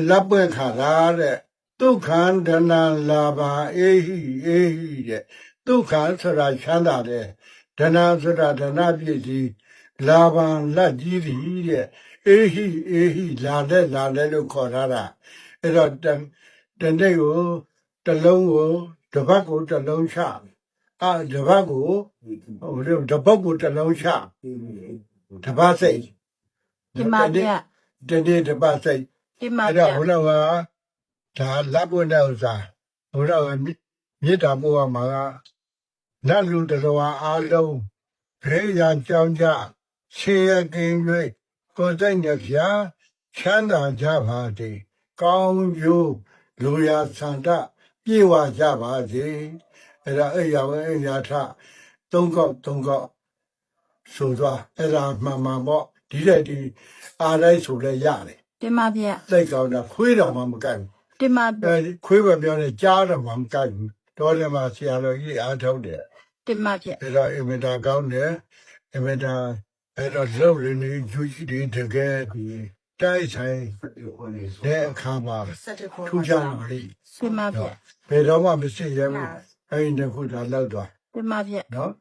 လက်ပွင့်ခါလာတဲ့ဒုက္ခံဒနာလာပါအေဟိတဲ့ဒုက္ခံဆိုတာချမ်းသာတယ်ဒနာဆိုတာဒနာပြည့်ကြီးလာပါလက်ကြီးသည်တဲ့အေဟိလာတဲ့လို့ခေါ်ထားတာအဲ့တော့တနေ့ကိုတစ်လုံးကိုတစ်ပတ်ကိုတစ်လုံးချတစ်ပတ်ကိုတစ်ပုတ်ကိုတစ်လုံးချတစ်ပတ်စိတ် ဒီမှာပြ တနေ့တစ်ပတ်စိတ် ဒီမှာ အဲ့ ပြ တော့ဘုရားကဒါလက်ပွင့်တဲ့ဥစ္စာဘုရားကမြေတာပို့ရမှာကလက်လူတော်အားလုံးဘေးရန်ကြောင်းကြရှေးရကင်း၍ကိုယ်စိတ်နှဖျားချမ်းသာကြပါစေကောင်းကျိုးလူရာဆန္ဒပြေဝကြပါစေအဲ့ဒါအိယာဝအိယာထသုံးခေါက်ဆိုသွားအဲ့ဒါမှန်ပေါ့ဒီတဲ့ဒီအားတိုင်းဆိုလဲရတယ် ဒီမှာပြ သိကောင်းတာခွေးတော်မှမကိုက်ဘူး ဒီမှာပြ ခွေးပဲပြောနေကြားတော်မှမကိုက်ဘူးတော်တယ်မှာဆရာတော်ကြီးအားထုတ်တယ် ဒီမှာပြ အဲ့တော့အင်မတာကောင်းတယ်အင်မတာအဲ့တော့လှုပ်ရင်းကြီးဂျူးကြီးတွေတကယ်တိုက်ဆိုင်တဲ့အခါမှာထူးခြားပါလိ ဒီမှာပြ ဘယ်တော့မှမရှိရဘူးအဲ့ဒီတစ်ခုသာလောက်သွား ဒီမှာပြ နော်